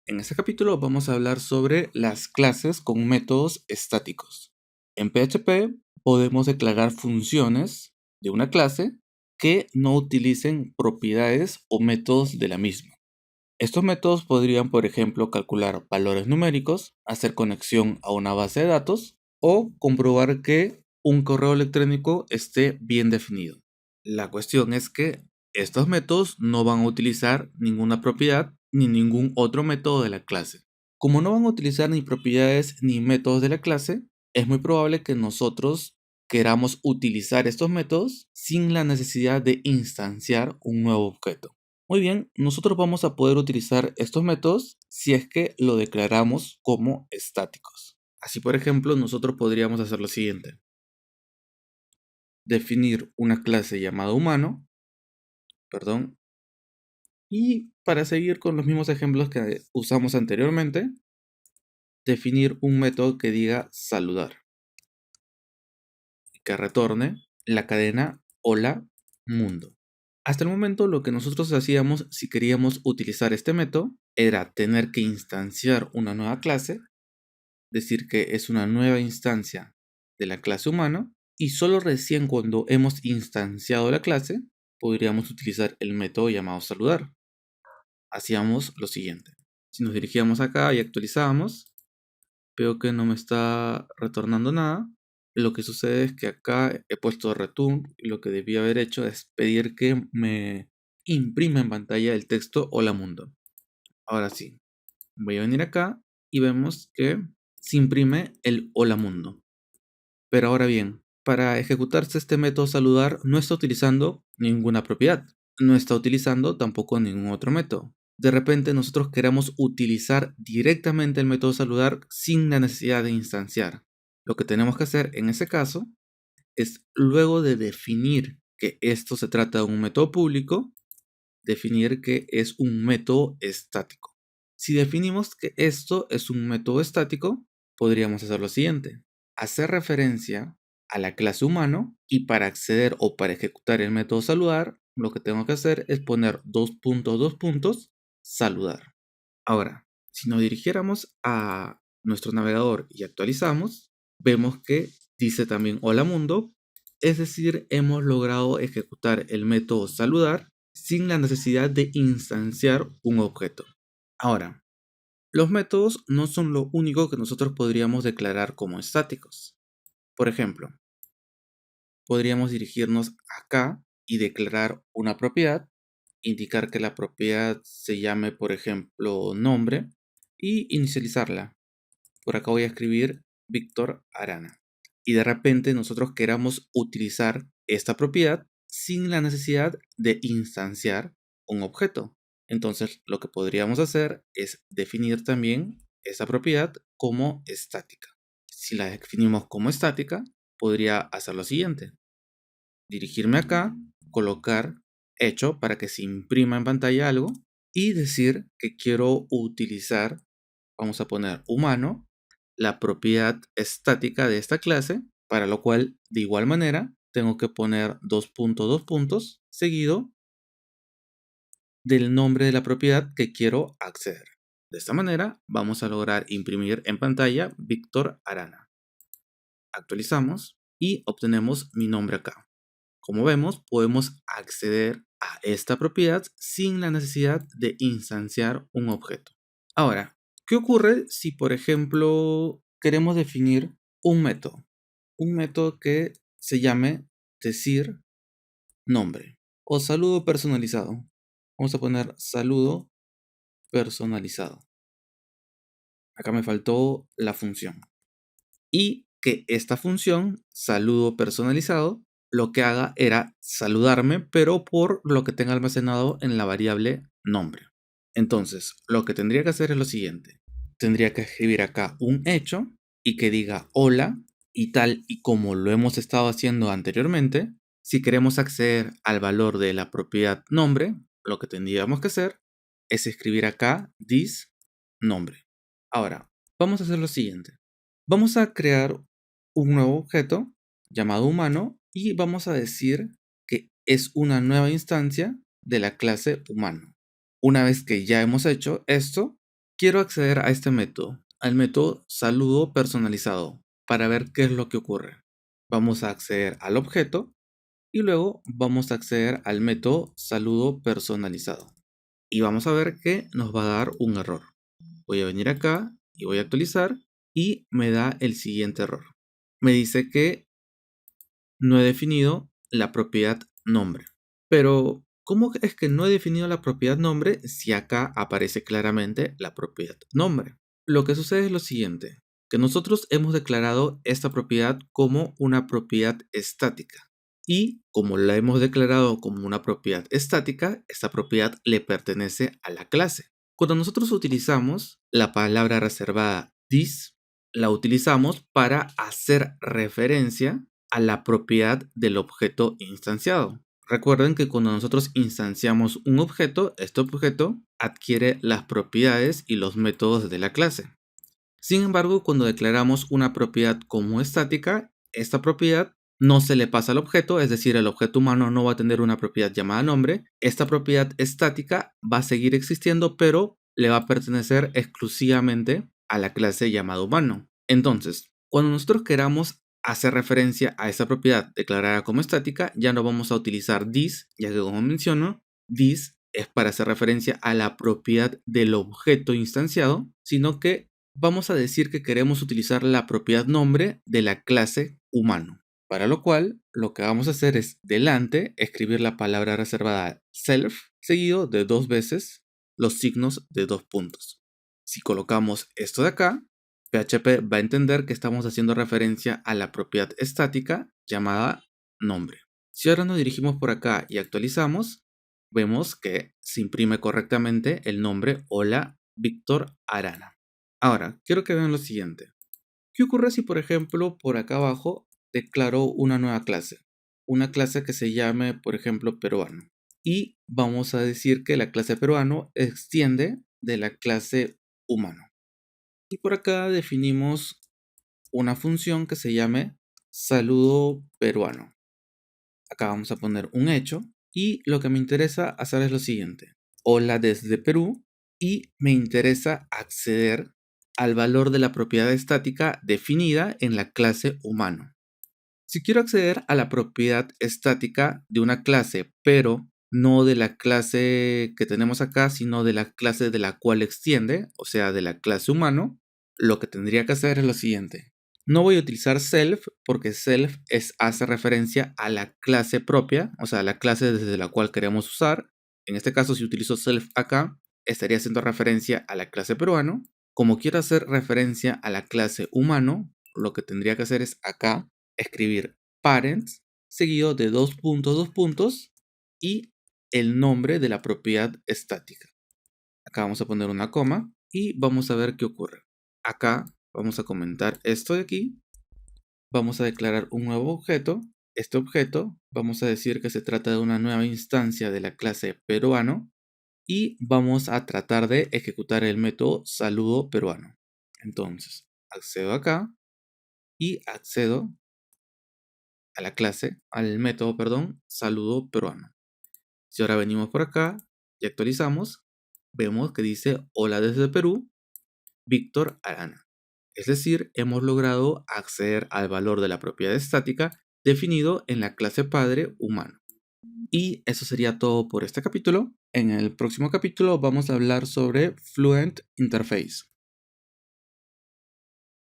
En este capítulo vamos a hablar sobre las clases con métodos estáticos. En PHP podemos declarar funciones de una clase que no utilicen propiedades o métodos de la misma. Estos métodos podrían, por ejemplo, calcular valores numéricos, hacer conexión a una base de datos o comprobar que un correo electrónico esté bien definido. La cuestión es que estos métodos no van a utilizar ninguna propiedad ni ningún otro método de la clase. Como no van a utilizar ni propiedades ni métodos de la clase, es muy probable que nosotros queramos utilizar estos métodos sin la necesidad de instanciar un nuevo objeto. Muy bien, nosotros vamos a poder utilizar estos métodos si es que lo declaramos como estáticos. Así, por ejemplo, nosotros podríamos hacer lo siguiente. Definir una clase llamada humano, perdón, y para seguir con los mismos ejemplos que usamos anteriormente, definir un método que diga saludar, que retorne la cadena hola mundo. Hasta el momento lo que nosotros hacíamos si queríamos utilizar este método era tener que instanciar una nueva clase, decir que es una nueva instancia de la clase humano y solo recién cuando hemos instanciado la clase podríamos utilizar el método llamado saludar. Hacíamos lo siguiente. Si nos dirigíamos acá y actualizábamos, veo que no me está retornando nada. Lo que sucede es que acá he puesto return y lo que debía haber hecho es pedir que me imprima en pantalla el texto hola mundo. Ahora sí, voy a venir acá y vemos que se imprime el hola mundo. Pero ahora bien, para ejecutarse este método saludar no está utilizando ninguna propiedad, no está utilizando tampoco ningún otro método. De repente nosotros queramos utilizar directamente el método saludar sin la necesidad de instanciar. Lo que tenemos que hacer en ese caso es, luego de definir que esto se trata de un método público, definir que es un método estático. Si definimos que esto es un método estático, podríamos hacer lo siguiente. Hacer referencia a la clase humano y para acceder o para ejecutar el método saludar, lo que tengo que hacer es poner dos puntos, saludar. Ahora, si nos dirigiéramos a nuestro navegador y actualizamos, vemos que dice también hola mundo, es decir, hemos logrado ejecutar el método saludar sin la necesidad de instanciar un objeto. Ahora, los métodos no son lo único que nosotros podríamos declarar como estáticos. Por ejemplo, podríamos dirigirnos acá y declarar una propiedad, indicar que la propiedad se llame, por ejemplo, nombre y inicializarla. Por acá voy a escribir Víctor Arana. Y de repente nosotros queramos utilizar esta propiedad sin la necesidad de instanciar un objeto. Entonces lo que podríamos hacer es definir también esa propiedad como estática. Si la definimos como estática, podría hacer lo siguiente. Dirigirme acá, colocar hecho para que se imprima en pantalla algo y decir que quiero utilizar, vamos a poner humano, la propiedad estática de esta clase, para lo cual de igual manera tengo que poner dos puntos seguido del nombre de la propiedad que quiero acceder. De esta manera vamos a lograr imprimir en pantalla Víctor Arana. Actualizamos y obtenemos mi nombre acá. Como vemos, podemos acceder a esta propiedad sin la necesidad de instanciar un objeto. Ahora, ¿qué ocurre si, por ejemplo, queremos definir un método? Un método que se llame decir nombre o saludo personalizado. Vamos a poner saludo personalizado. Acá me faltó la función. Y que esta función, saludo personalizado, lo que haga era saludarme, pero por lo que tenga almacenado en la variable nombre. Entonces, lo que tendría que hacer es lo siguiente. Tendría que escribir acá un hecho y que diga hola y tal y como lo hemos estado haciendo anteriormente. Si queremos acceder al valor de la propiedad nombre, lo que tendríamos que hacer es escribir acá this nombre. Ahora, vamos a hacer lo siguiente. Vamos a crear un nuevo objeto llamado humano y vamos a decir que es una nueva instancia de la clase humano. Una vez que ya hemos hecho esto, Quiero acceder a este método, al método saludo personalizado, para ver qué es lo que ocurre. Vamos a acceder al objeto y luego vamos a acceder al método saludo personalizado. Y vamos a ver que nos va a dar un error. Voy a venir acá y voy a actualizar y me da el siguiente error. Me dice que no he definido la propiedad nombre. Pero, ¿cómo es que no he definido la propiedad nombre si acá aparece claramente la propiedad nombre? Lo que sucede es lo siguiente, que nosotros hemos declarado esta propiedad como una propiedad estática. Y como la hemos declarado como una propiedad estática, esta propiedad le pertenece a la clase. Cuando nosotros utilizamos la palabra reservada this, la utilizamos para hacer referencia a la propiedad del objeto instanciado. Recuerden que cuando nosotros instanciamos un objeto, este objeto adquiere las propiedades y los métodos de la clase. Sin embargo, cuando declaramos una propiedad como estática, esta propiedad no se le pasa al objeto, es decir, el objeto humano no va a tener una propiedad llamada nombre. Esta propiedad estática va a seguir existiendo, pero le va a pertenecer exclusivamente a la clase llamada humano. Entonces, cuando nosotros queramos hacer referencia a esa propiedad declarada como estática, ya no vamos a utilizar this, ya que como menciono, this es para hacer referencia a la propiedad del objeto instanciado, sino que vamos a decir que queremos utilizar la propiedad nombre de la clase humano. Para lo cual, lo que vamos a hacer es delante escribir la palabra reservada self, seguido de 2 veces los signos de 2 puntos. Si colocamos esto de acá, PHP va a entender que estamos haciendo referencia a la propiedad estática llamada nombre. Si ahora nos dirigimos por acá y actualizamos, vemos que se imprime correctamente el nombre Hola Víctor Arana. Ahora, quiero que vean lo siguiente. ¿Qué ocurre si, por ejemplo, por acá abajo declaro una nueva clase? Una clase que se llame, por ejemplo, peruano. Y vamos a decir que la clase peruano extiende de la clase humano. Y por acá definimos una función que se llame saludo peruano. Acá vamos a poner un hecho y lo que me interesa hacer es lo siguiente. Hola desde Perú y me interesa acceder al valor de la propiedad estática definida en la clase humano. Si quiero acceder a la propiedad estática de una clase, pero no de la clase que tenemos acá, sino de la clase de la cual extiende, o sea, de la clase humano, lo que tendría que hacer es lo siguiente. No voy a utilizar self porque self hace referencia a la clase propia, o sea, a la clase desde la cual queremos usar. En este caso, si utilizo self acá, estaría haciendo referencia a la clase peruano. Como quiero hacer referencia a la clase humano, lo que tendría que hacer es acá escribir parents seguido de 2 puntos, 2 puntos y el nombre de la propiedad estática. Acá vamos a poner una coma y vamos a ver qué ocurre. Acá vamos a comentar esto de aquí. Vamos a declarar un nuevo objeto. Este objeto vamos a decir que se trata de una nueva instancia de la clase peruano y vamos a tratar de ejecutar el método saludo peruano. Entonces, accedo acá y accedo a la clase, al método, perdón, saludo peruano. Si ahora venimos por acá y actualizamos, vemos que dice hola desde Perú, Víctor Arana. Es decir, hemos logrado acceder al valor de la propiedad estática definido en la clase padre humano. Y eso sería todo por este capítulo. En el próximo capítulo vamos a hablar sobre Fluent Interface.